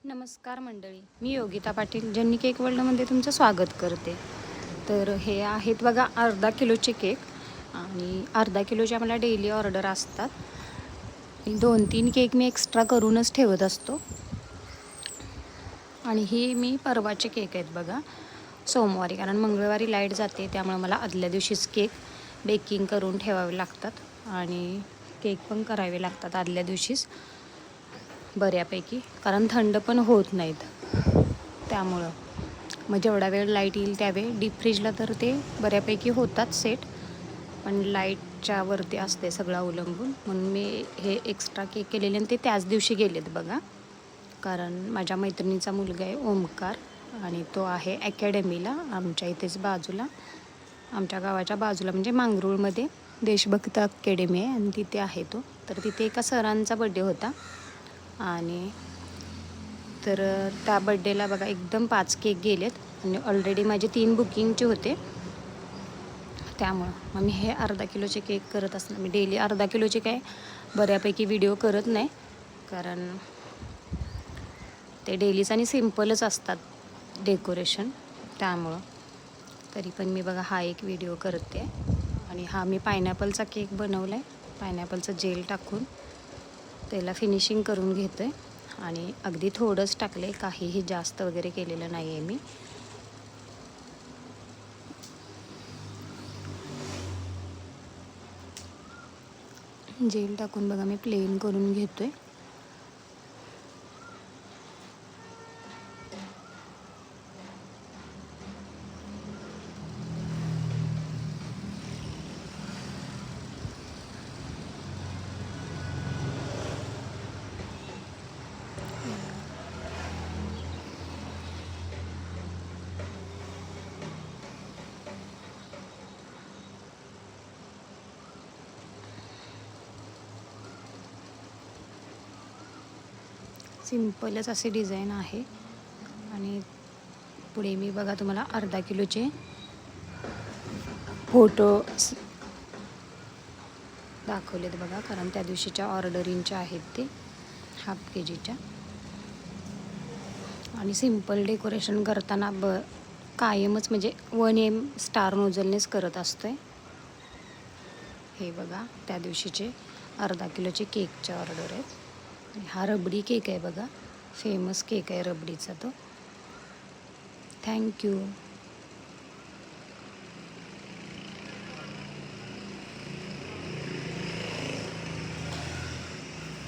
नमस्कार मंडळी, मी योगिता पाटील ज्यांनी केक वर्ल्डमध्ये तुमचं स्वागत करते. तर हे आहेत बघा अर्धा किलोचे केक आणि अर्धा किलोच्या मला डेली ऑर्डर असतात. 2-3 केक मी एक्स्ट्रा करूनच ठेवत असतो. आणि ही मी परवाचे केक आहेत बघा, सोमवारी, कारण मंगळवारी लाईट जाते त्यामुळे मला आदल्या दिवशीच केक बेकिंग करून ठेवावे लागतात आणि केक पण करावे लागतात आदल्या दिवशीच बऱ्यापैकी, कारण थंड पण होत नाहीत त्यामुळं. मग जेवढा वेळ लाईट येईल त्यावेळी डीप फ्रीजला तर ते बऱ्यापैकी होतात सेट, पण लाईटच्या वरती असते सगळं अवलंबून. म्हणून मी हे एक्स्ट्रा केक केलेले आणि ते त्याच दिवशी गेलेत बघा, कारण माझ्या मैत्रिणीचा मुलगा आहे ओमकार आणि तो आहे अकॅडमीला आमच्या इथेच बाजूला, आमच्या गावाच्या बाजूला म्हणजे मांगरूळमध्ये देशभक्त अकॅडमी आहे आणि तिथे आहे तो. तर तिथे एका सरांचा बड्डे होता आणि तर त्या बड्डेला बघा एकदम 5 केक गेलेत आणि ऑलरेडी माझे 3 बुकिंगचे होते. त्यामुळं मग मी हे अर्धा किलोचे केक करत असताना, मी डेली अर्धा किलोचे काय बऱ्यापैकी व्हिडिओ करत नाही, कारण ते डेलीच आणि सिम्पलच असतात डेकोरेशन, त्यामुळं. तरी पण मी बघा हा एक व्हिडिओ करते आणि हा मी पायनॅपलचा केक बनवला आहे. पायनॅपलचं जेल टाकून त्याला फिनिशिंग करून घेतो आहे आणि अगदी थोडंच टाकलं आहे, काहीही जास्त वगैरे केलेलं नाही आहे मी. जेल टाकून बघा मी प्लेन करून घेतो आहे. सिम्पलच असे डिझाईन आहे आणि पुढे मी बघा तुम्हाला अर्धा किलोचे फोटो दाखवलेत बघा, कारण त्या दिवशीच्या ऑर्डरिंगच्या आहेत ते हाफ KGच्या. आणि सिम्पल डेकोरेशन करताना कायमच म्हणजे 1M स्टार नोझलनेच करत असतोय. हे बघा त्या दिवशीचे अर्धा किलोचे केकचे ऑर्डर आहेत. हा रबडी केक आहे बघा, फेमस केक आहे रबडीचा तो. थँक्यू.